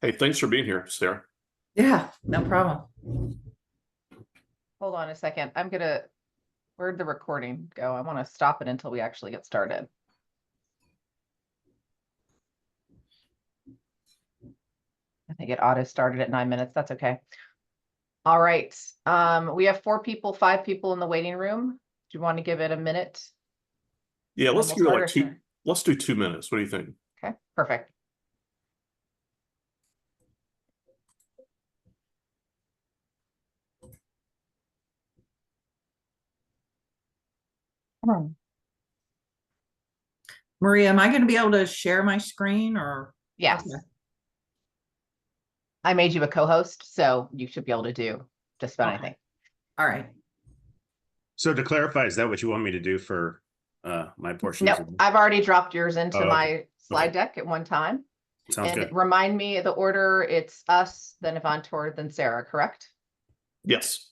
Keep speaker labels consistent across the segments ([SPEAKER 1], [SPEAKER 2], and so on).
[SPEAKER 1] Hey, thanks for being here, Sarah.
[SPEAKER 2] Yeah, no problem.
[SPEAKER 3] Hold on a second. Where'd the recording go? I want to stop it until we actually get started. I think it auto started at 9 minutes. That's okay. All right. We have 5 people in the waiting room. Do you want to give it a minute?
[SPEAKER 1] Yeah, let's
[SPEAKER 3] we'll
[SPEAKER 1] give it
[SPEAKER 3] start
[SPEAKER 1] like
[SPEAKER 3] our
[SPEAKER 1] two.
[SPEAKER 3] turn.
[SPEAKER 1] Let's do 2 minutes. What do you think?
[SPEAKER 3] Okay, perfect.
[SPEAKER 2] Maria, am I going to be able to share my screen or?
[SPEAKER 3] Yes.
[SPEAKER 2] Okay.
[SPEAKER 3] I made you a co-host, so you should be able to do just about anything.
[SPEAKER 2] All right.
[SPEAKER 4] So to clarify, is that what you want me to do for my portion?
[SPEAKER 3] No, I've already dropped yours into
[SPEAKER 4] okay.
[SPEAKER 3] my slide deck at one time.
[SPEAKER 4] Sounds
[SPEAKER 3] And
[SPEAKER 4] good.
[SPEAKER 3] remind me of the order. It's us, then Avantor, then Sarah, correct?
[SPEAKER 1] Yes.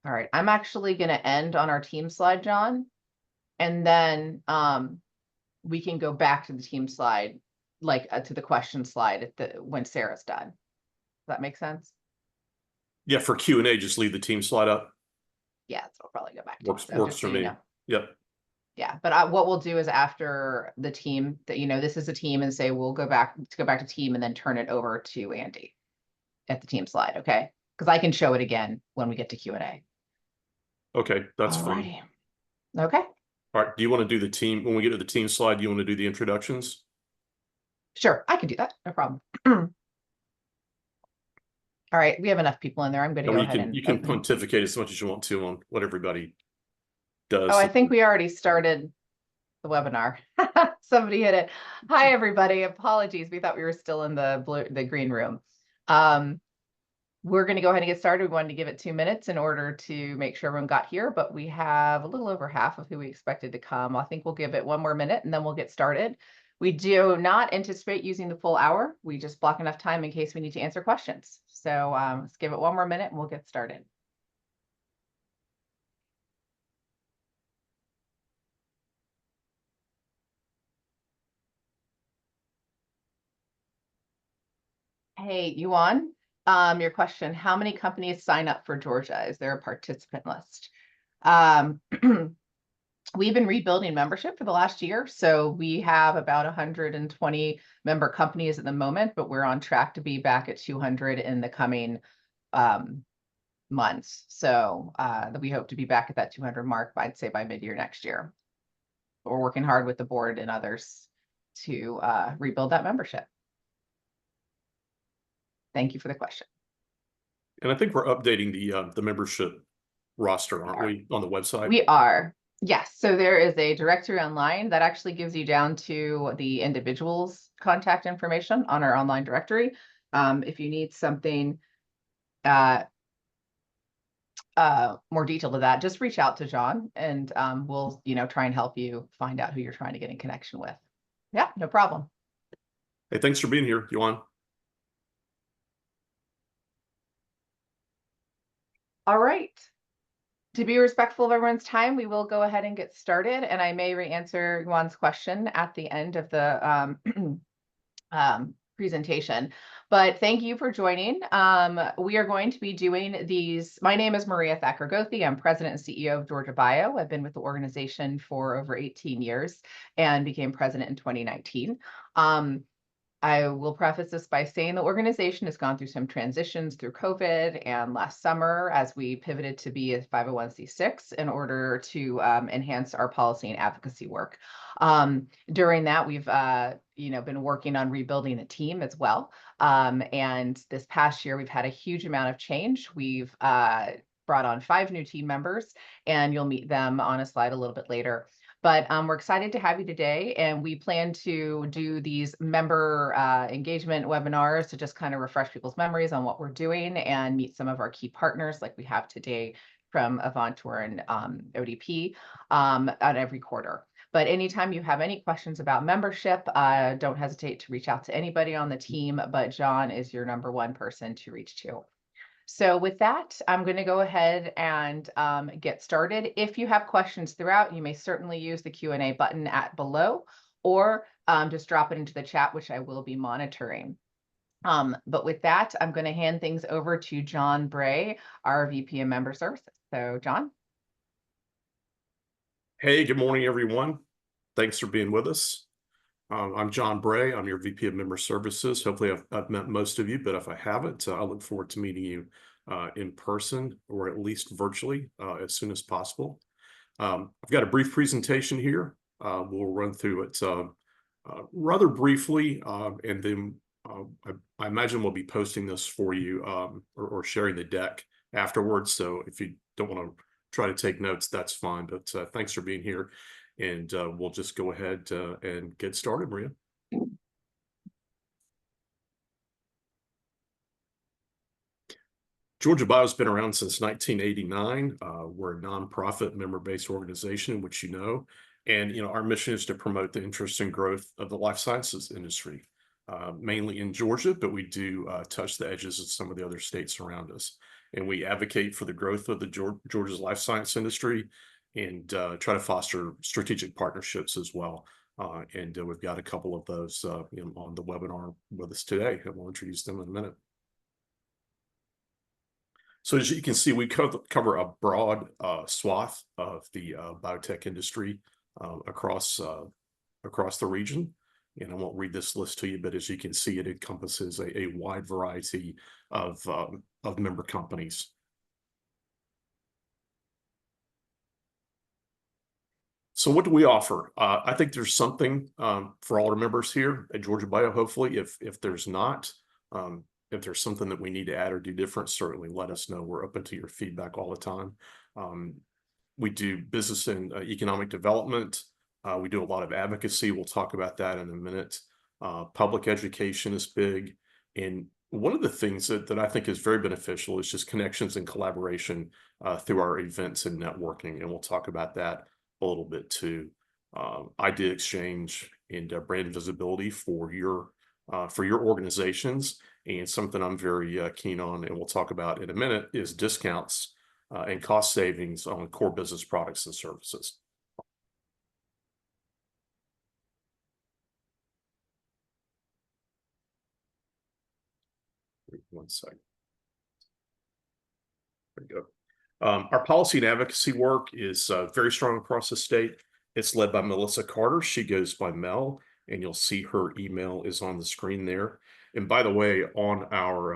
[SPEAKER 3] All right, I'm actually going to end on our team slide, John. And then we can go back to the team slide, like to the question slide when Sarah's done. Does that make sense?
[SPEAKER 1] Yeah, for Q&A, just leave the team slide up.
[SPEAKER 3] Yeah, so I'll probably go back to
[SPEAKER 1] Works
[SPEAKER 3] just so
[SPEAKER 1] for me.
[SPEAKER 3] you know.
[SPEAKER 1] Yep.
[SPEAKER 3] Yeah, but what we'll do is after the team that, this is a team, and say we'll go back to team and then turn it over to Andy at the team slide, okay? Because I can show it again when we get to Q&A.
[SPEAKER 1] Okay, that's
[SPEAKER 3] Alrighty.
[SPEAKER 1] fine.
[SPEAKER 3] Okay.
[SPEAKER 1] All right. Do you want to do the team when we get to the team slide? Do you want to do the introductions?
[SPEAKER 3] Sure, I can do that. No problem. All right, we have enough people in there. I'm going to go ahead and
[SPEAKER 1] you can pontificate as much as you want to on what everybody does.
[SPEAKER 3] Oh, I think we already started the webinar. Somebody hit it. Hi, everybody. Apologies. We thought we were still in the green room. We're going to go ahead and get started. We wanted to give it 2 minutes in order to make sure everyone got here, but we have a little over half of who we expected to come. I think we'll give it 1 more minute and then we'll get started. We do not anticipate using the full hour. We just block enough time in case we need to answer questions. So let's give it 1 more minute and we'll get started. Hey, Yuan, your question, how many companies sign up for Georgia? Is there a participant list? We've been rebuilding membership for the last year. So we have about 120 member companies at the moment, but we're on track to be back at 200 in the coming months. So we hope to be back at that 200 mark, I'd say by mid-year next year. But we're working hard with the board and others to rebuild that membership. Thank you for the question.
[SPEAKER 1] And I think we're updating the membership roster, aren't we, on the website?
[SPEAKER 3] We are. Yes. So there is a directory online that actually gives you down to the individual's contact information on our online directory. If you need something more detailed to that, just reach out to John and we'll, try and help you find out who you're trying to get in connection with. Yeah, no problem.
[SPEAKER 1] Hey, thanks for being here, Yuan.
[SPEAKER 3] All right. To be respectful of everyone's time, we will go ahead and get started, and I may re-answer Yuan's question at the end of the presentation. But thank you for joining. We are going to be doing these. My name is Maria Thacker-Gothi. I'm president and CEO of Georgia Bio. I've been with the organization for over 18 years and became president in 2019. I will preface this by saying the organization has gone through some transitions through COVID and last summer as we pivoted to be a 501c6 in order to enhance our policy and advocacy work. During that, we've been working on rebuilding the team as well. And this past year, we've had a huge amount of change. We've brought on 5 new team members, and you'll meet them on a slide a little bit later. But we're excited to have you today, and we plan to do these member engagement webinars to just kind of refresh people's memories on what we're doing and meet some of our key partners like we have today from Avantor and ODP on every quarter. But anytime you have any questions about membership, don't hesitate to reach out to anybody on the team, but John is your #1 person to reach to. So with that, I'm going to go ahead and get started. If you have questions throughout, you may certainly use the Q&A button below, or just drop it into the chat, which I will be monitoring. But with that, I'm going to hand things over to John Bray, our VP of Member Services. So, John.
[SPEAKER 1] Hey, good morning, everyone. Thanks for being with us. I'm John Bray. I'm your VP of Member Services. Hopefully I've met most of you, but if I haven't, I look forward to meeting you in person or at least virtually as soon as possible. I've got a brief presentation here. We'll run through it rather briefly, and then I imagine we'll be posting this for you or sharing the deck afterwards. So if you don't want to try to take notes, that's fine. But thanks for being here. And we'll just go ahead and get started, Maria. Georgia Bio has been around since 1989. We're a nonprofit member-based organization, which you know. And our mission is to promote the interest and growth of the life sciences industry, mainly in Georgia, but we do touch the edges of some of the other states around us. And we advocate for the growth of the Georgia's life science industry and try to foster strategic partnerships as well. And we've got a couple of those on the webinar with us today, and we'll introduce them in a minute. So as you can see, we cover a broad swath of the biotech industry across the region. And I won't read this list to you, but as you can see, it encompasses a wide variety of member companies. So what do we offer? I think there's something for all our members here at Georgia Bio. Hopefully, if there's not, if there's something that we need to add or do different, certainly let us know. We're open to your feedback all the time. We do business and economic development. We do a lot of advocacy. We'll talk about that in a minute. Public education is big. And one of the things that I think is very beneficial is just connections and collaboration through our events and networking. And we'll talk about that a little bit too. Idea exchange and brand visibility for your organizations, and something I'm very keen on, and we'll talk about in a minute, is discounts and cost savings on core business products and services. One second. There we go. Our policy and advocacy work is very strong across the state. It's led by Melissa Carter. She goes by Mel, and you'll see her email is on the screen there. And by the way, on our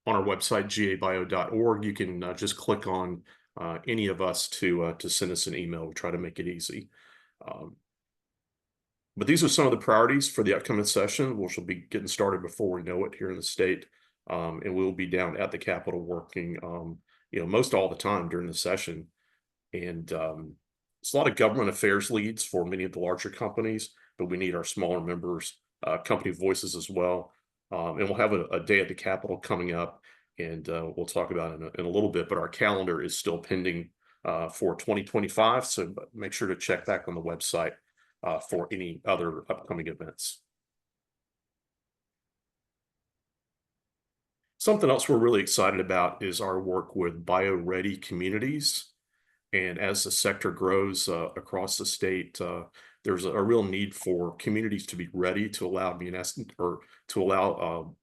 [SPEAKER 1] website, gabio.org, you can just click on any of us to send us an email. We try to make it easy. But these are some of the priorities for the upcoming session, which will be getting started before we know it here in the state. And we'll be down at the Capitol working most all the time during the session. And it's a lot of government affairs leads for many of the larger companies, but we need our smaller members, company voices as well. And we'll have a day at the Capitol coming up, and we'll talk about it in a little bit, but our calendar is still pending for 2025. So make sure to check back on the website for any other upcoming events. Something else we're really excited about is our work with bio-ready communities. And as the sector grows across the state, there's a real need for communities to be ready to allow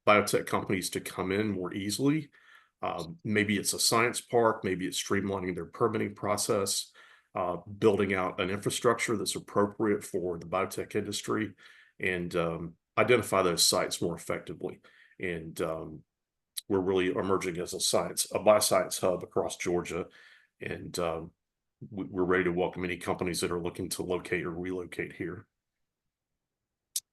[SPEAKER 1] biotech companies to come in more easily. Maybe it's a science park, maybe it's streamlining their permitting process, building out an infrastructure that's appropriate for the biotech industry, and identify those sites more effectively. And we're really emerging as a bioscience hub across Georgia, and we're ready to welcome any companies that are looking to locate or relocate here.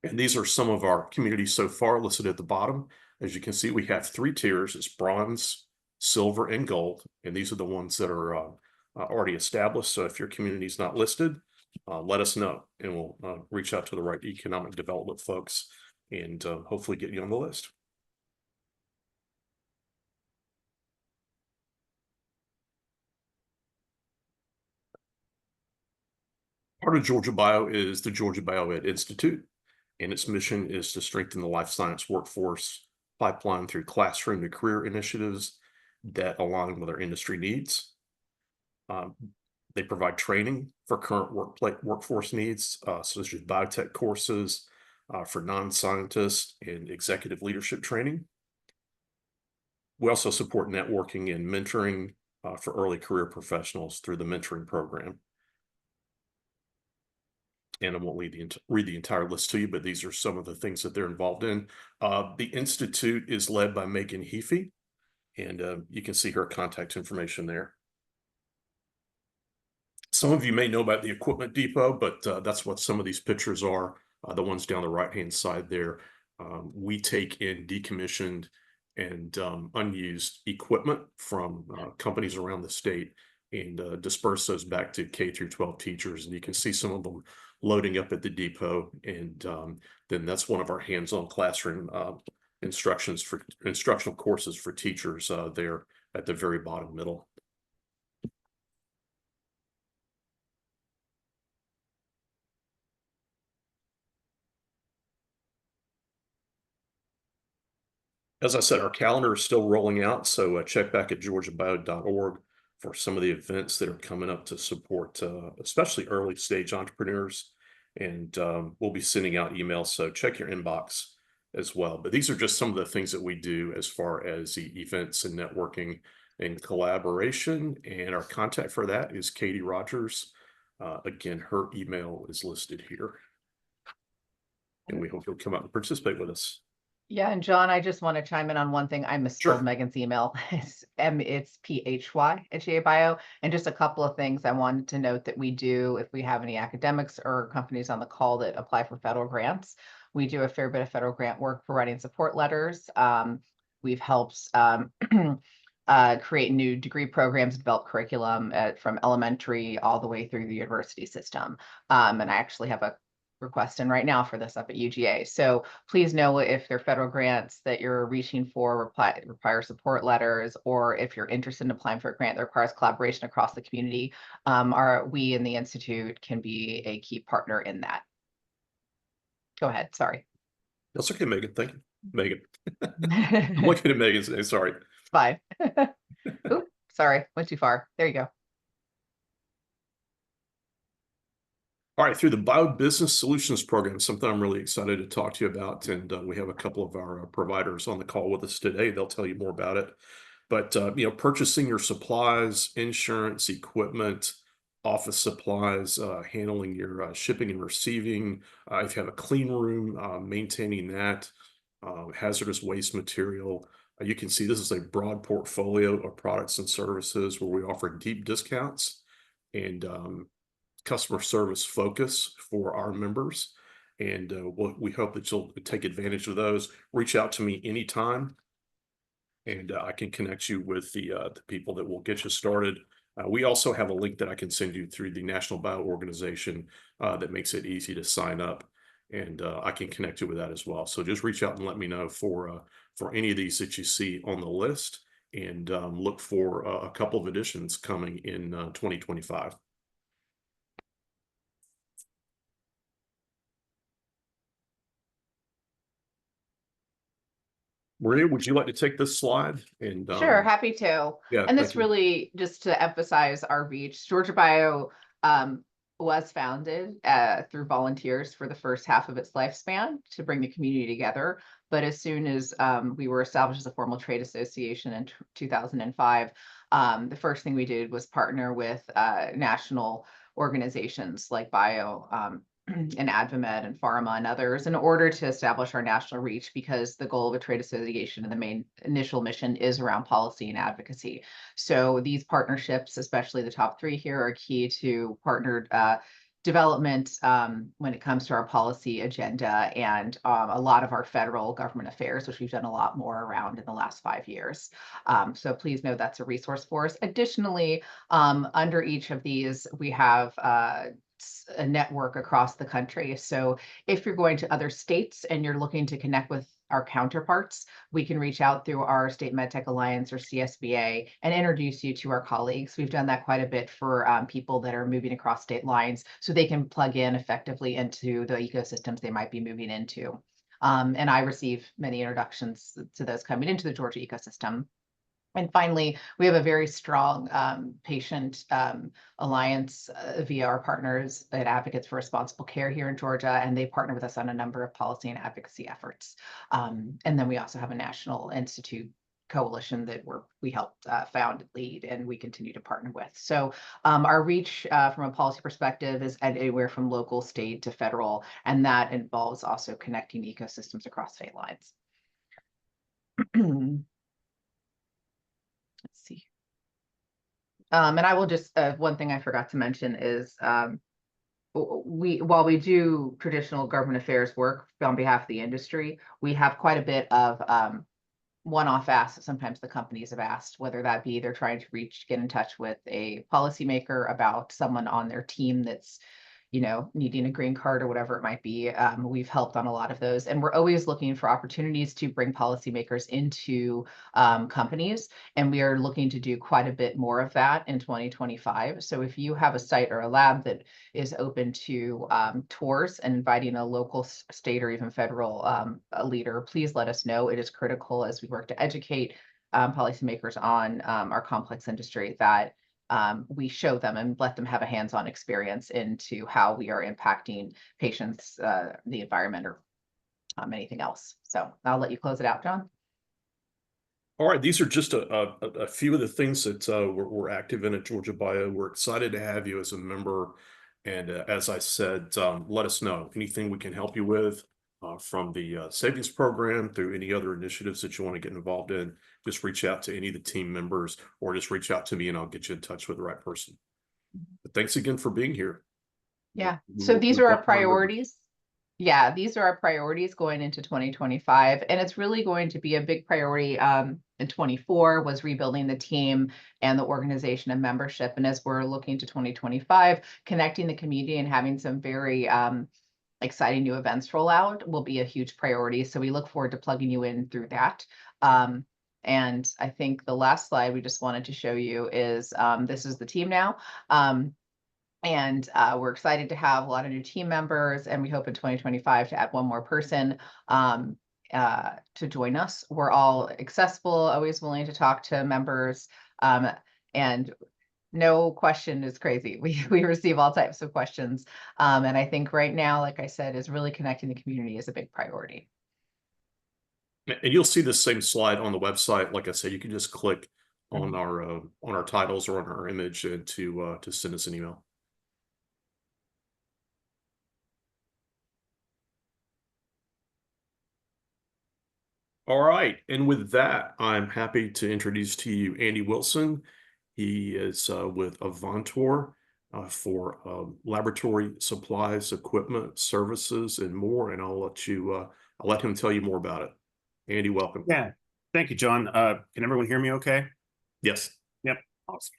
[SPEAKER 1] And these are some of our communities so far listed at the bottom. As you can see, we have 3 tiers. It's bronze, silver, and gold. And these are the ones that are already established. So if your community is not listed, let us know, and we'll reach out to the right economic development folks and hopefully get you on the list. Part of Georgia Bio is the Georgia Biomed Institute, and its mission is to strengthen the life science workforce pipeline through classroom to career initiatives that align with our industry needs. They provide training for current workforce needs, such as biotech courses for non-scientists and executive leadership training. We also support networking and mentoring for early career professionals through the mentoring program. And I won't read the entire list to you, but these are some of the things that they're involved in. The Institute is led by Megan Heafy, and you can see her contact information there. Some of you may know about the Equipment Depot, but that's what some of these pictures are. The ones down the right-hand side there. We take in decommissioned and unused equipment from companies around the state and disperse those back to K through 12 teachers. And you can see some of them loading up at the depot. And then that's one of our hands-on classroom instructional courses for teachers there at the very bottom middle. As I said, our calendar is still rolling out, so check back at georgiabio.org for some of the events that are coming up to support, especially early stage entrepreneurs. And we'll be sending out emails, so check your inbox as well. But these are just some of the things that we do as far as the events and networking and collaboration. And our contact for that is Katie Rogers. Again, her email is listed here. And we hope you'll come out and participate with us.
[SPEAKER 3] Yeah, and John, I just want to chime in on one thing. I misspelled
[SPEAKER 1] Sure.
[SPEAKER 3] Megan's email. It's PHY@GA and just a couple of things I wanted to note that we do if we have any academics or companies on the call that apply for federal grants. We do a fair bit of federal grant work for writing support letters. We've helped create new degree programs, develop curriculum from elementary all the way through the university system. And I actually have a request in right now for this up at UGA. So please know if there are federal grants that you're reaching for require support letters, or if you're interested in applying for a grant that requires collaboration across the community, we in the Institute can be a key partner in that. Go ahead, sorry.
[SPEAKER 1] That's okay, Megan. Thank you, Megan. I'm looking at Megan today, sorry.
[SPEAKER 3] Fine. Oops, sorry, went too far. There you go.
[SPEAKER 1] All right, through the BioBusiness Solutions Program, something I'm really excited to talk to you about, and we have a couple of our providers on the call with us today. They'll tell you more about it. But purchasing your supplies, insurance, equipment, office supplies, handling your shipping and receiving. If you have a clean room, maintaining that, hazardous waste material. You can see this is a broad portfolio of products and services where we offer deep discounts and customer service focus for our members. And we hope that you'll take advantage of those. Reach out to me anytime, and I can connect you with the people that will get you started. We also have a link that I can send you through the National Bio Organization that makes it easy to sign up, and I can connect you with that as well. So just reach out and let me know for any of these that you see on the list, and look for a couple of editions coming in 2025. Maria, would you like to take this slide? And
[SPEAKER 3] Sure, happy to.
[SPEAKER 1] yeah,
[SPEAKER 3] And this
[SPEAKER 1] thank you.
[SPEAKER 3] really, just to emphasize our reach, Georgia Bio was founded through volunteers for the first half of its lifespan to bring the community together. But as soon as we were established as a formal trade association in 2005, the first thing we did was partner with national organizations like Bio and AdvaMed and Pharma and others in order to establish our national reach, because the goal of a trade association and the main initial mission is around policy and advocacy. So these partnerships, especially the top three here, are key to partnered development when it comes to our policy agenda and a lot of our federal government affairs, which we've done a lot more around in the last 5 years. So please know that's a resource for us. Additionally, under each of these, we have a network across the country. So if you're going to other states and you're looking to connect with our counterparts, we can reach out through our State MedTech Alliance or CSBA and introduce you to our colleagues. We've done that quite a bit for people that are moving across state lines so they can plug in effectively into the ecosystems they might be moving into. And I receive many introductions to those coming into the Georgia ecosystem. And finally, we have a very strong patient alliance via our partners at Advocates for Responsible Care here in Georgia, and they partner with us on a number of policy and advocacy efforts. And then we also have a National Institute coalition that we helped found and lead, and we continue to partner with. So our reach from a policy perspective is at anywhere from local, state to federal, and that involves also connecting ecosystems across state lines. Let's see. And I will just, one thing I forgot to mention is while we do traditional government affairs work on behalf of the industry, we have quite a bit of one-off asks that sometimes the companies have asked, whether that be they're trying to get in touch with a policymaker about someone on their team that's, you know, needing a green card or whatever it might be. We've helped on a lot of those, and we're always looking for opportunities to bring policymakers into companies, and we are looking to do quite a bit more of that in 2025. So if you have a site or a lab that is open to tours and inviting a local, state, or even federal leader, please let us know. It is critical as we work to educate policymakers on our complex industry that we show them and let them have a hands-on experience into how we are impacting patients, the environment, or anything else. So I'll let you close it out, John.
[SPEAKER 1] All right, these are just a few of the things that we're active in at Georgia Bio. We're excited to have you as a member. And as I said, let us know anything we can help you with from the savings program through any other initiatives that you want to get involved in. Just reach out to any of the team members or just reach out to me and I'll get you in touch with the right person. But thanks again for being here.
[SPEAKER 3] Yeah, so these are our priorities. Yeah, these are our priorities going into 2025. And it's really going to be a big priority in 24 was rebuilding the team and the organization and membership. And as we're looking to 2025, connecting the community and having some very exciting new events roll out will be a huge priority. So we look forward to plugging you in through that. And I think the last slide we just wanted to show you is this is the team now. And we're excited to have a lot of new team members, and we hope in 2025 to add one more person to join us. We're all accessible, always willing to talk to members, and no question is crazy. We receive all types of questions. And I think right now, like I said, is really connecting the community is a big priority.
[SPEAKER 1] And you'll see the same slide on the website. Like I said, you can just click on our titles or on our image and to send us an email. All right, and with that, I'm happy to introduce to you Andy Wilson. He is with Avantor for laboratory supplies, equipment, services, and more. And I'll let him tell you more about it. Andy, welcome.
[SPEAKER 4] Yeah, thank you, John. Can everyone hear me okay?
[SPEAKER 1] Yes.
[SPEAKER 4] Yep, awesome.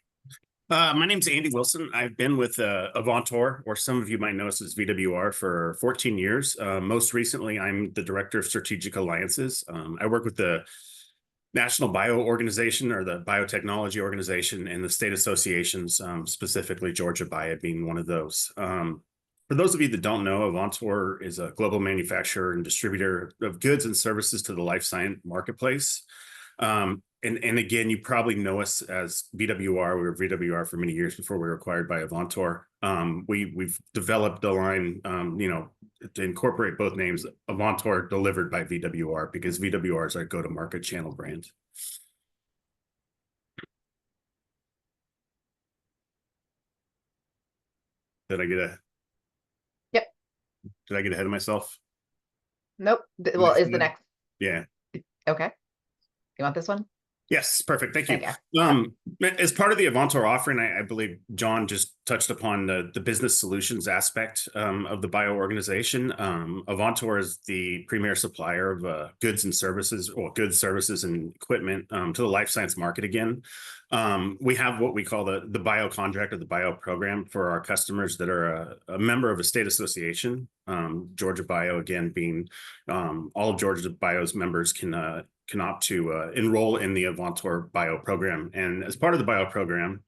[SPEAKER 4] My name's Andy Wilson. I've been with Avantor, or some of you might know us as VWR, for 14 years. Most recently, I'm the Director of Strategic Alliances. I work with the National Bio Organization, or the Biotechnology Organization, and the state associations, specifically Georgia Bio being one of those. For those of you that don't know, Avantor is a global manufacturer and distributor of goods and services to the life science marketplace. And again, you probably know us as VWR. We were VWR for many years before we were acquired by Avantor. We've developed a line, to incorporate both names, Avantor delivered by VWR, because VWR is our go-to-market channel brand. Did I get
[SPEAKER 3] Yep.
[SPEAKER 4] Did I get ahead of myself?
[SPEAKER 3] Nope. Well, is the next.
[SPEAKER 4] Yeah.
[SPEAKER 3] Okay. You want this one?
[SPEAKER 4] Yes, perfect. Thank you.
[SPEAKER 3] Okay.
[SPEAKER 4] As part of the Avantor offering, I believe John just touched upon the business solutions aspect of the bio organization. Avantor is the premier supplier of goods and services, or goods, services, and equipment to the life science market again. We have what we call the bio contract, or the bio program, for our customers that are a member of a state association. Georgia Bio, again, being all of Georgia Bio's members can opt to enroll in the Avantor Bio program. And as part of the Bio program,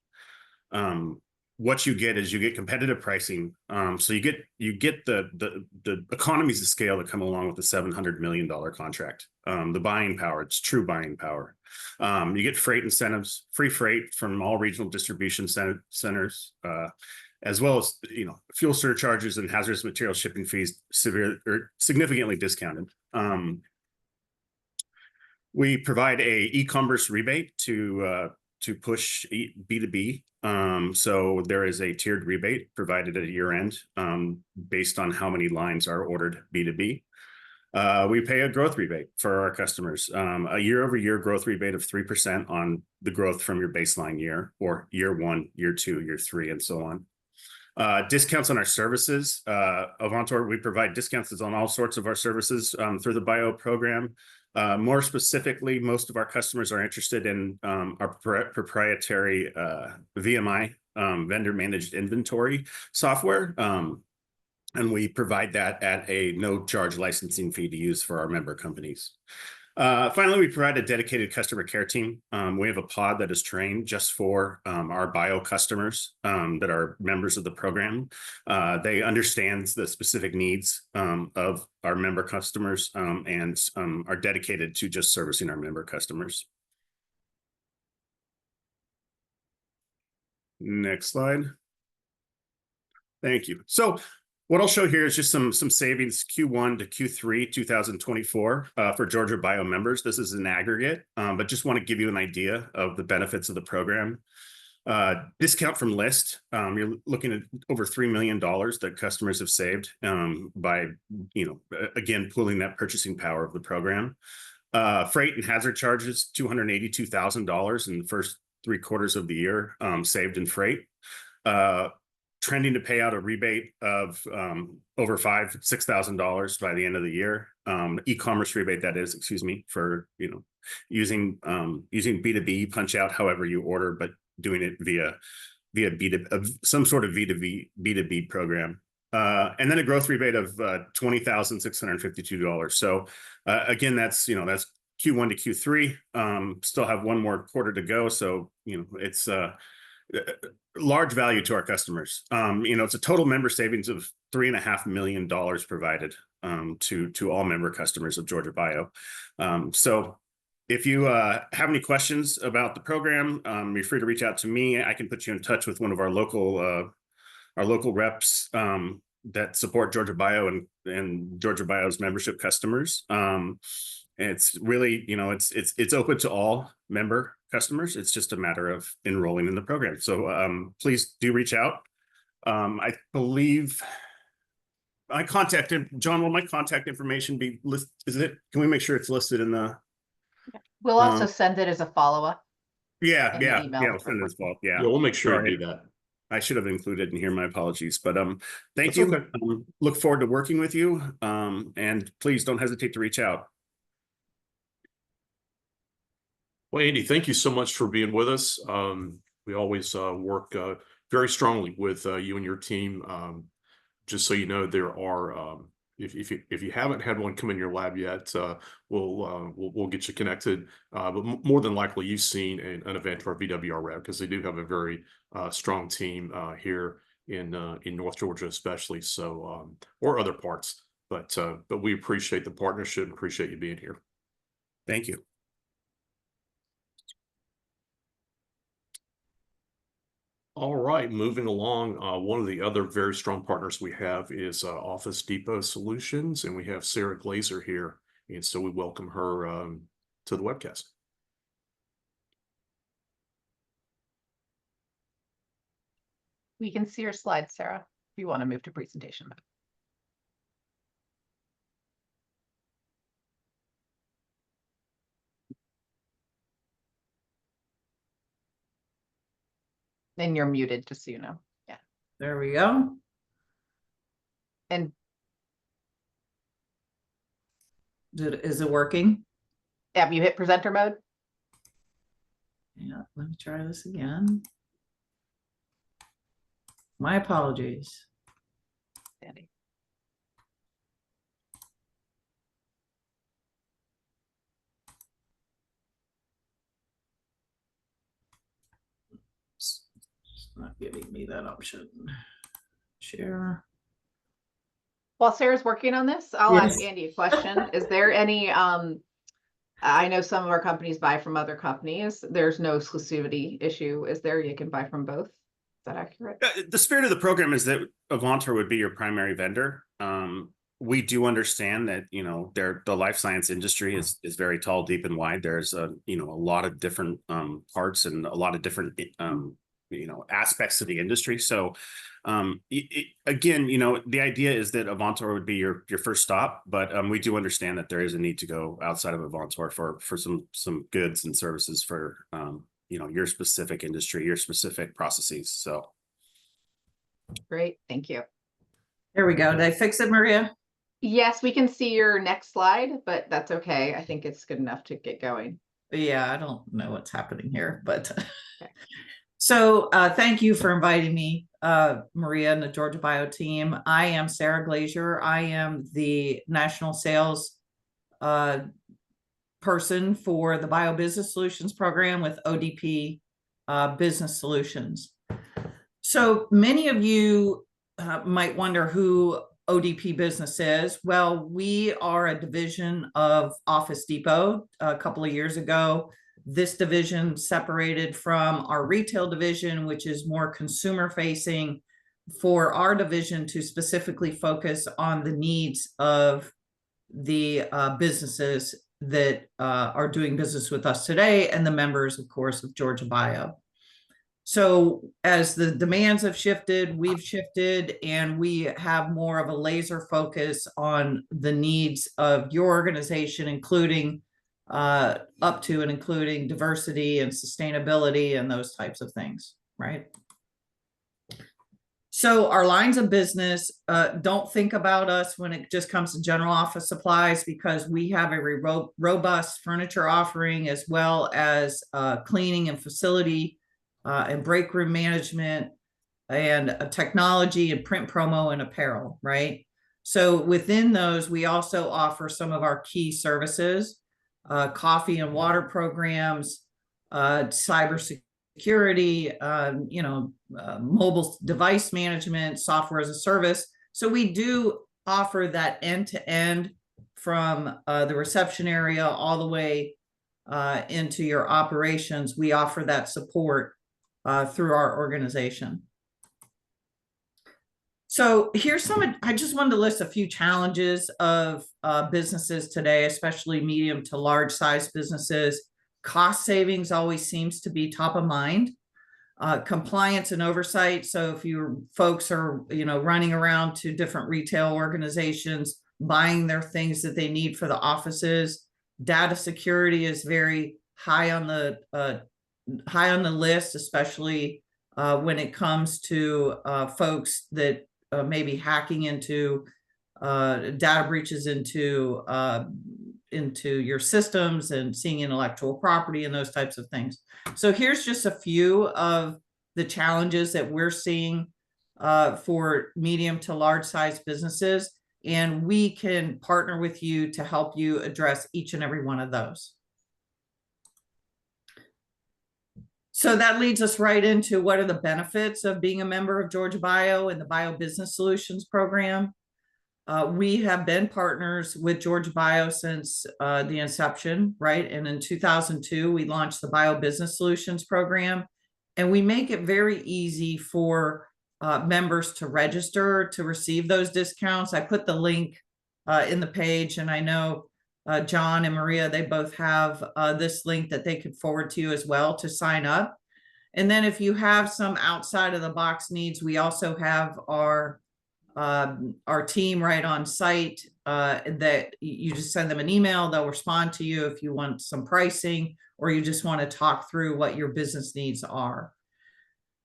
[SPEAKER 4] what you get is you get competitive pricing. So you get the economies of scale that come along with the $700 million contract. The buying power, it's true buying power. You get freight incentives, free freight from all regional distribution centers, as well as, fuel surcharges and hazardous material shipping fees significantly discounted. We provide a e-commerce rebate to push B2B. So there is a tiered rebate provided at year end based on how many lines are ordered B2B. We pay a growth rebate for our customers, a year-over-year growth rebate of 3% on the growth from your baseline year, or year 1, year 2, year 3, and so on. Discounts on our services. Avantor, we provide discounts on all sorts of our services through the BIO program. More specifically, most of our customers are interested in our proprietary VMI, vendor managed inventory software. And we provide that at a no charge licensing fee to use for our member companies. Finally, we provide a dedicated customer care team. We have a pod that is trained just for our BIO customers that are members of the program. They understand the specific needs of our member customers and are dedicated to just servicing our member customers. Next slide. Thank you. So what I'll show here is just some savings Q1 to Q3 2024 for Georgia Bio members. This is an aggregate, but just want to give you an idea of the benefits of the program. Discount from list, you're looking at over $3 million that customers have saved by, again, pooling that purchasing power of the program. Freight and hazard charges, $282,000 in the first 3 quarters of the year saved in freight. Trending to pay out a rebate of over $6,000 by the end of the year. E-commerce rebate, that is, excuse me, for using B2B punch out however you order, but doing it via B2B, some sort of B2B program. And then a growth rebate of $20,652. So again, that's Q1 to Q3. Still have 1 more quarter to go, so it's large value to our customers. It's a total member savings of $3.5 million provided to all member customers of Georgia Bio. So if you have any questions about the program, you're free to reach out to me. I can put you in touch with one of our local reps that support Georgia Bio and Georgia Bio's membership customers. It's really, it's open to all member customers. It's just a matter of enrolling in the program. So please do reach out. I believe my contact, John, will my contact information be listed? Can we make sure it's listed in the?
[SPEAKER 3] We'll also send it as a follow-up.
[SPEAKER 4] Yeah,
[SPEAKER 3] in the
[SPEAKER 4] yeah,
[SPEAKER 3] email.
[SPEAKER 4] yeah. We'll send it as well. Yeah,
[SPEAKER 1] Yeah, we'll make sure
[SPEAKER 4] Sorry.
[SPEAKER 1] to do that.
[SPEAKER 4] I should have included in here. My apologies, but thank
[SPEAKER 1] That's
[SPEAKER 4] you.
[SPEAKER 1] okay.
[SPEAKER 4] Look forward to working with you. And please don't hesitate to reach out.
[SPEAKER 1] Well, Andy, thank you so much for being with us. We always work very strongly with you and your team. Just so you know, there are if you haven't had one come in your lab yet, we'll get you connected. But more than likely, you've seen an Avantor VWR rep, because they do have a very strong team here in North Georgia, especially. So or other parts. But we appreciate the partnership and appreciate you being here.
[SPEAKER 4] Thank you.
[SPEAKER 1] All right, moving along, one of the other very strong partners we have is Office Depot Solutions, and we have Sarah Glazer here, and so we welcome her to the webcast.
[SPEAKER 3] We can see your slides, Sarah, if you want to move to presentation mode. And you're muted, just so you know. Yeah.
[SPEAKER 2] There we go.
[SPEAKER 3] And
[SPEAKER 2] Is it working?
[SPEAKER 3] have you hit presenter mode?
[SPEAKER 2] Yeah, let me try this again. My apologies.
[SPEAKER 3] Sandy.
[SPEAKER 2] It's not giving me that option. Share.
[SPEAKER 3] While Sarah's working on this, I'll
[SPEAKER 2] Yes.
[SPEAKER 3] ask Andy a question. Is there any I know some of our companies buy from other companies. There's no exclusivity issue, is there? You can buy from both. Is that accurate?
[SPEAKER 4] The spirit of the program is that Avantor would be your primary vendor. We do understand that, you know, the life science industry is very tall, deep, and wide. There's a lot of different parts and a lot of different aspects of the industry. So again, the idea is that Avantor would be your first stop, but we do understand that there is a need to go outside of Avantor for some goods and services for your specific industry, your specific processes. So
[SPEAKER 3] Great, thank you.
[SPEAKER 2] There we go. Did I fix it, Maria?
[SPEAKER 3] Yes, we can see your next slide, but that's okay. I think it's good enough to get going.
[SPEAKER 2] Yeah, I don't know what's happening here, but
[SPEAKER 3] Okay.
[SPEAKER 2] so thank you for inviting me, Maria and the Georgia Bio team. I am Sarah Glazier. I am the national sales person for the Bio Business Solutions program with ODP Business Solutions. So many of you might wonder who ODP Business is. Well, we are a division of Office Depot. A couple of years ago, this division separated from our retail division, which is more consumer facing, for our division to specifically focus on the needs of the businesses that are doing business with us today, and the members, of course, of Georgia Bio. So as the demands have shifted, we've shifted, and we have more of a laser focus on the needs of your organization, including up to and including diversity and sustainability and those types of things, right? So our lines of business, don't think about us when it just comes to general office supplies, because we have a robust furniture offering, as well as cleaning and facility and break room management, and technology and print promo and apparel, right? So within those, we also offer some of our key services, coffee and water programs, cybersecurity, mobile device management, software as a service. So we do offer that end-to-end from the reception area all the way into your operations. We offer that support through our organization. So here's I just wanted to list a few challenges of businesses today, especially medium to large size businesses. Cost savings always seems to be top of mind. Compliance and oversight. So if you folks are, running around to different retail organizations, buying their things that they need for the offices, data security is very high on the list, especially when it comes to folks that may be hacking into data breaches into your systems and seeing intellectual property and those types of things. So here's just a few of the challenges that we're seeing for medium to large size businesses, and we can partner with you to help you address each and every one of those. So that leads us right into what are the benefits of being a member of Georgia Bio and the Bio Business Solutions program. We have been partners with Georgia Bio since the inception, right? And in 2002, we launched the Bio Business Solutions program, and we make it very easy for members to register to receive those discounts. I put the link in the page, and I know John and Maria, they both have this link that they could forward to you as well to sign up. And then if you have some outside of the box needs, we also have our team right on site that you just send them an email. They'll respond to you if you want some pricing, or you just want to talk through what your business needs are.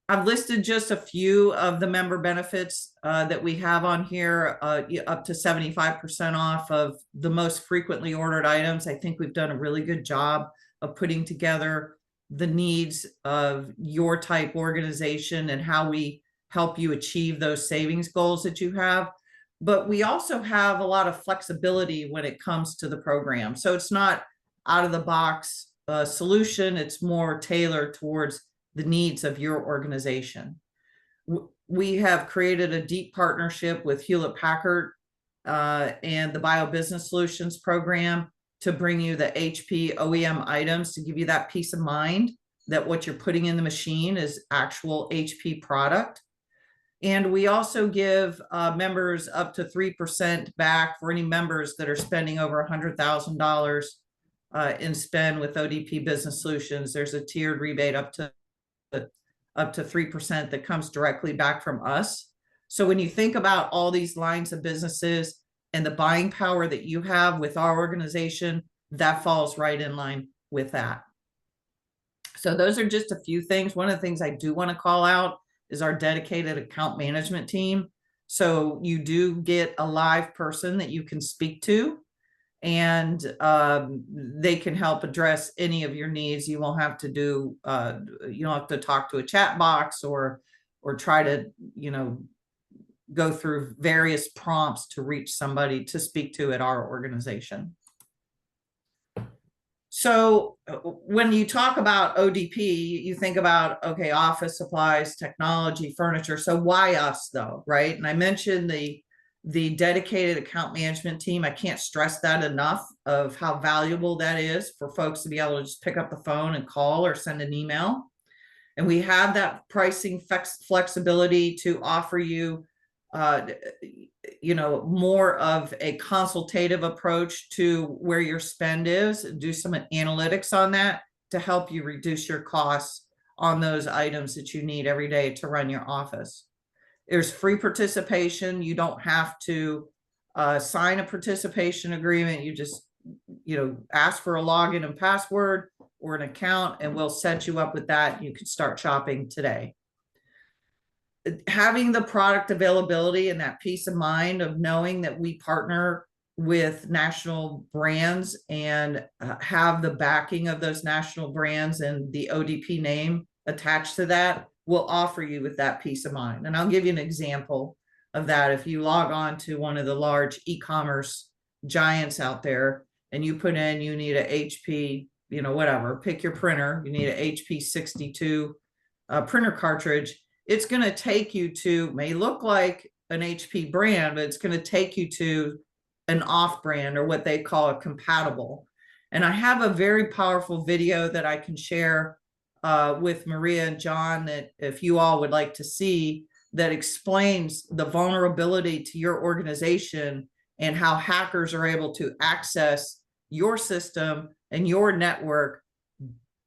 [SPEAKER 2] I've listed just a few of the member benefits that we have on here, up to 75% off of the most frequently ordered items. I think we've done a really good job of putting together the needs of your type organization and how we help you achieve those savings goals that you have. But we also have a lot of flexibility when it comes to the program. So it's not out of the box solution. It's more tailored towards the needs of your organization. We have created a deep partnership with Hewlett Packard and the Bio Business Solutions program to bring you the HP OEM items to give you that peace of mind that what you're putting in the machine is actual HP product. And we also give members up to 3% back for any members that are spending over $100,000 in spend with ODP Business Solutions. There's a tiered rebate up to 3% that comes directly back from us. So when you think about all these lines of businesses and the buying power that you have with our organization, that falls right in line with that. So those are just a few things. One of the things I do want to call out is our dedicated account management team. So you do get a live person that you can speak to, and they can help address any of your needs. You won't have to do, you don't have to talk to a chat box or try to, go through various prompts to reach somebody to speak to at our organization. So when you talk about ODP, you think about, okay, office supplies, technology, furniture. So why us though, right? And I mentioned the dedicated account management team. I can't stress that enough of how valuable that is for folks to be able to just pick up the phone and call or send an email. And we have that pricing flexibility to offer you more of a consultative approach to where your spend is, do some analytics on that to help you reduce your costs on those items that you need every day to run your office. There's free participation. You don't have to sign a participation agreement. You just, ask for a login and password or an account, and we'll set you up with that. You can start shopping today. Having the product availability and that peace of mind of knowing that we partner with national brands and have the backing of those national brands and the ODP name attached to that will offer you with that peace of mind. And I'll give you an example of that. If you log on to one of the large e-commerce giants out there and you put in, you need a HP, whatever, pick your printer, you need a HP 62 printer cartridge. It's going to take you to, may look like an HP brand, but it's going to take you to an off brand, or what they call a compatible. And I have a very powerful video that I can share with Maria and John that if you all would like to see, that explains the vulnerability to your organization and how hackers are able to access your system and your network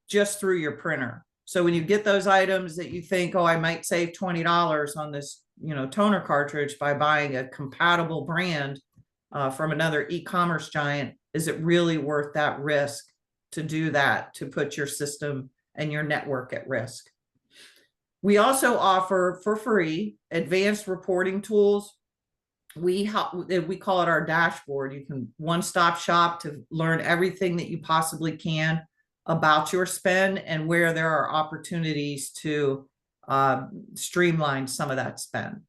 [SPEAKER 2] just through your printer. So when you get those items that you think, oh, I might save $20 on this, toner cartridge by buying a compatible brand from another e-commerce giant, is it really worth that risk to do that, to put your system and your network at risk? We also offer for free advanced reporting tools. We call it our dashboard. You can one-stop shop to learn everything that you possibly can about your spend and where there are opportunities to streamline some of that spend.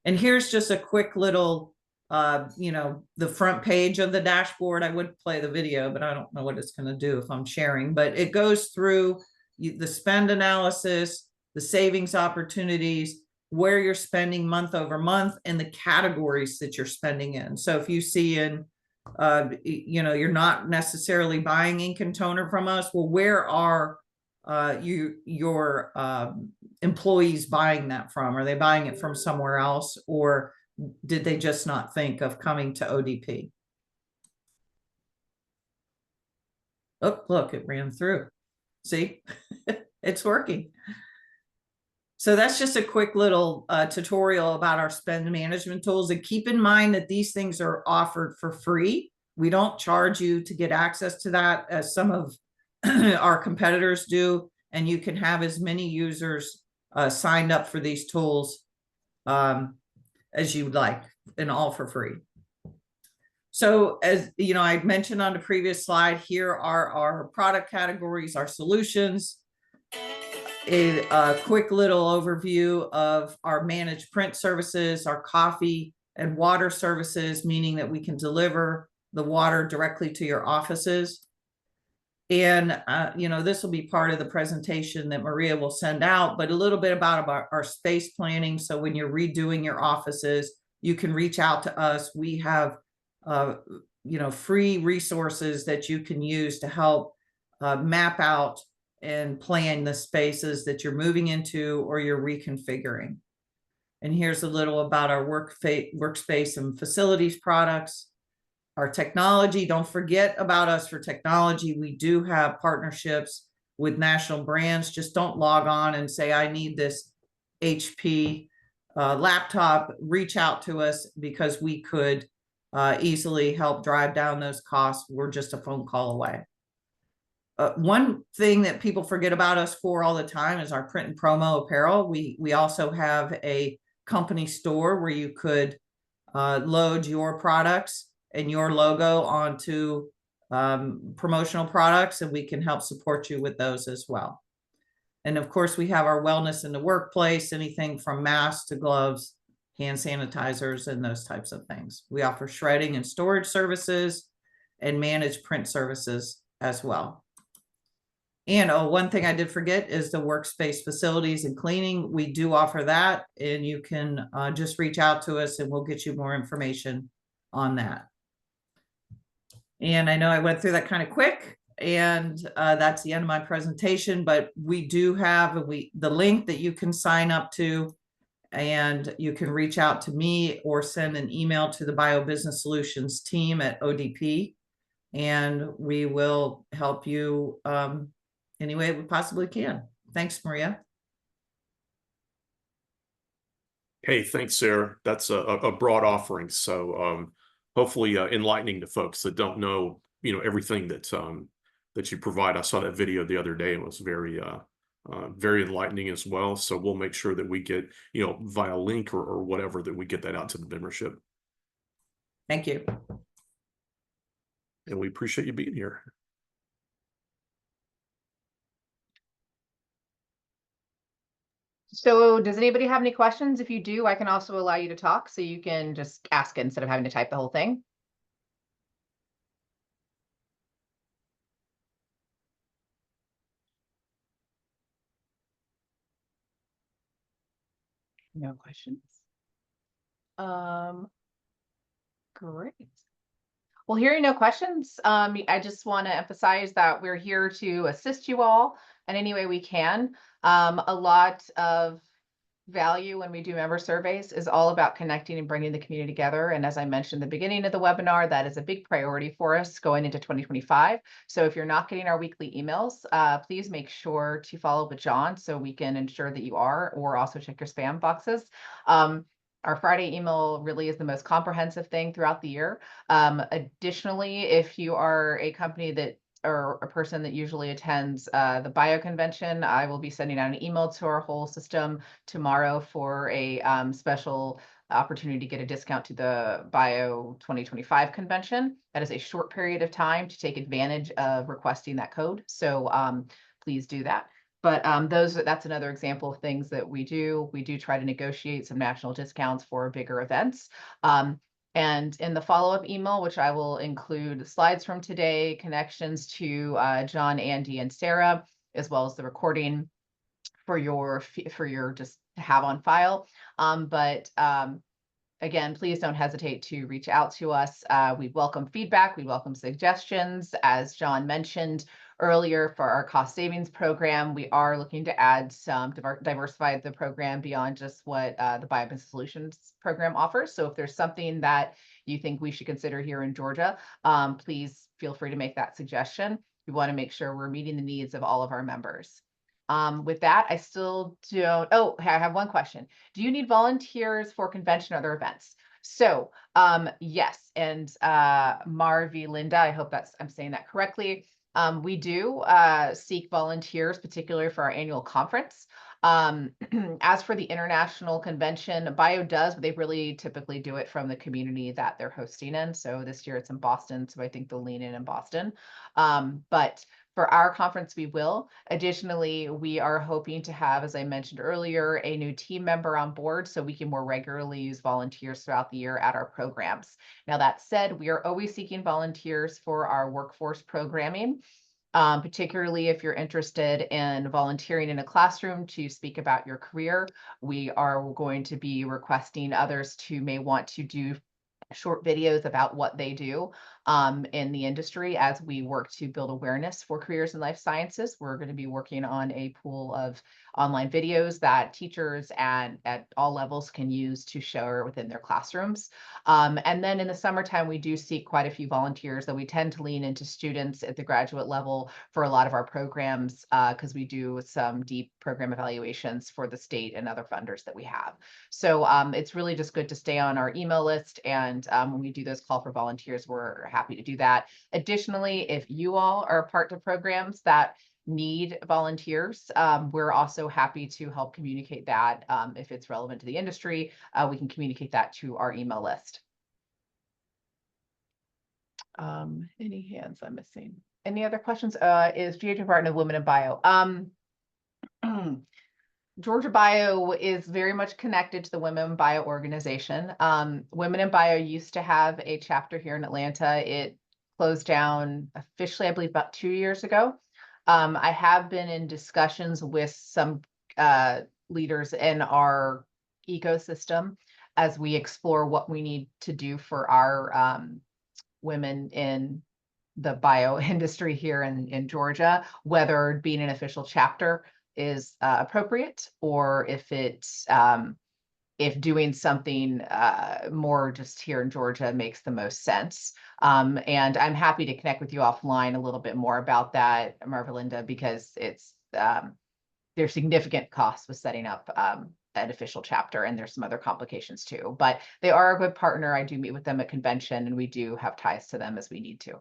[SPEAKER 2] And here's just a quick little, the front page of the dashboard. I would play the video, but I don't know what it's going to do if I'm sharing, but it goes through the spend analysis, the savings opportunities, where you're spending month over month, and the categories that you're spending in. So if you see in you're not necessarily buying ink and toner from us, well, where are your employees buying that from? Are they buying it from somewhere else, or did they just not think of coming to ODP? Oh, look, it ran through. See, it's working. So that's just a quick little tutorial about our spend management tools. And keep in mind that these things are offered for free. We don't charge you to get access to that as some of our competitors do. And you can have as many users signed up for these tools as you would like, and all for free. So as I mentioned on the previous slide, here are our product categories, our solutions. A quick little overview of our managed print services, our coffee and water services, meaning that we can deliver the water directly to your offices. And, this will be part of the presentation that Maria will send out, but a little bit about our space planning. So when you're redoing your offices, you can reach out to us. We have free resources that you can use to help map out and plan the spaces that you're moving into or you're reconfiguring. And here's a little about our workspace and facilities products. Our technology, don't forget about us for technology. We do have partnerships with national brands. Just don't log on and say, I need this HP laptop. Reach out to us, because we could easily help drive down those costs. We're just a phone call away. One thing that people forget about us for all the time is our print and promo apparel. We also have a company store where you could load your products and your logo onto promotional products, and we can help support you with those as well. And of course, we have our wellness in the workplace, anything from masks to gloves, hand sanitizers, and those types of things. We offer shredding and storage services and managed print services as well. And one thing I did forget is the workspace facilities and cleaning. We do offer that, and you can just reach out to us and we'll get you more information on that. And I know I went through that kind of quick, and that's the end of my presentation, but we do have the link that you can sign up to, and you can reach out to me or send an email to the Bio Business Solutions team at ODP, and we will help you any way we possibly can. Thanks, Maria.
[SPEAKER 1] Hey, thanks, Sarah. That's a broad offering. So hopefully enlightening to folks that don't know, everything that that you provide. I saw that video the other day. It was very enlightening as well. So we'll make sure that we get, via link or whatever, that we get that out to the membership.
[SPEAKER 2] Thank you.
[SPEAKER 1] And we appreciate you being here.
[SPEAKER 3] So does anybody have any questions? If you do, I can also allow you to talk, so you can just ask it instead of having to type the whole thing. No questions. Great. Well, hearing no questions, I just want to emphasize that we're here to assist you all in any way we can. A lot of value when we do member surveys is all about connecting and bringing the community together. And as I mentioned at the beginning of the webinar, that is a big priority for us going into 2025. So if you're not getting our weekly emails, please make sure to follow up with John so we can ensure that you are, or also check your spam boxes. Our Friday email really is the most comprehensive thing throughout the year. Additionally, if you are a company that or a person that usually attends the Bio Convention, I will be sending out an email to our whole system tomorrow for a special opportunity to get a discount to the Bio 2025 convention. That is a short period of time to take advantage of requesting that code. So please do that. But that's another example of things that we do. We do try to negotiate some national discounts for bigger events. And in the follow-up email, which I will include slides from today, connections to John, Andy, and Sarah, as well as the recording for your just to have on file. Again, please don't hesitate to reach out to us. We welcome feedback. We welcome suggestions. As John mentioned earlier, for our cost savings program, we are looking to add some diversify the program beyond just what the Bio Business Solutions program offers. So if there's something that you think we should consider here in Georgia, please feel free to make that suggestion. We want to make sure we're meeting the needs of all of our members. With that, I still don't. Oh, I have one question. Do you need volunteers for convention or other events? So yes, and Marvi Linda, I hope I'm saying that correctly. We do seek volunteers, particularly for our annual conference. As for the international convention, Bio does, but they really typically do it from the community that they're hosting in. So this year it's in Boston, so I think they'll lean in Boston. But for our conference, we will. Additionally, we are hoping to have, as I mentioned earlier, a new team member on board so we can more regularly use volunteers throughout the year at our programs. Now, that said, we are always seeking volunteers for our workforce programming, particularly if you're interested in volunteering in a classroom to speak about your career. We are going to be requesting others who may want to do short videos about what they do in the industry as we work to build awareness for careers in life sciences. We're going to be working on a pool of online videos that teachers and at all levels can use to share within their classrooms. And then in the summertime, we do see quite a few volunteers that we tend to lean into students at the graduate level for a lot of our programs because we do some deep program evaluations for the state and other funders that we have. So it's really just good to stay on our email list. And when we do those call for volunteers, we're happy to do that. Additionally, if you all are a part of programs that need volunteers, we're also happy to help communicate that. If it's relevant to the industry, we can communicate that to our email list. Any hands I'm missing? Any other questions? Is GH Department of Women in Bio? Georgia Bio is very much connected to the Women in Bio organization. Women in Bio used to have a chapter here in Atlanta. It closed down officially, I believe, about 2 years ago. I have been in discussions with some leaders in our ecosystem as we explore what we need to do for our women in the bio industry here in Georgia, whether being an official chapter is appropriate, or if it's if doing something more just here in Georgia makes the most sense. And I'm happy to connect with you offline a little bit more about that, Marvalinda, because it's there's significant costs with setting up an official chapter, and there's some other complications too. But they are a good partner. I do meet with them at convention, and we do have ties to them as we need to.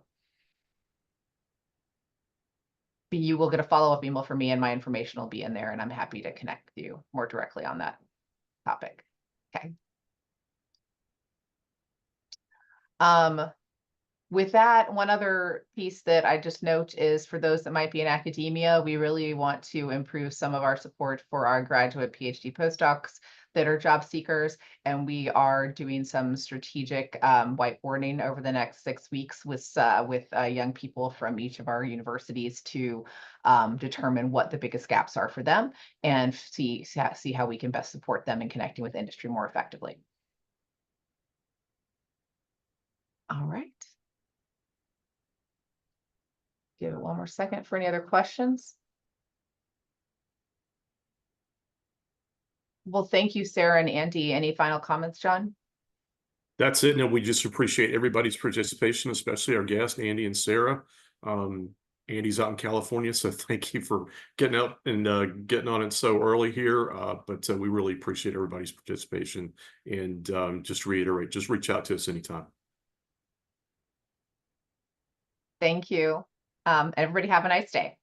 [SPEAKER 3] You will get a follow-up email from me, and my information will be in there, and I'm happy to connect with you more directly on that topic. Okay. With that, one other piece that I just note is for those that might be in academia, we really want to improve some of our support for our graduate PhD postdocs that are job seekers. And we are doing some strategic whiteboarding over the next 6 weeks with young people from each of our universities to determine what the biggest gaps are for them and see how we can best support them in connecting with industry more effectively. All right. Give it one more second for any other questions. Well, thank you, Sarah and Andy. Any final comments, John?
[SPEAKER 1] That's it. And we just appreciate everybody's participation, especially our guests, Andy and Sarah. Andy's out in California, so thank you for getting out and getting on it so early here. But we really appreciate everybody's participation. And just reiterate, just reach out to us anytime.
[SPEAKER 3] Thank you. Everybody have a nice day.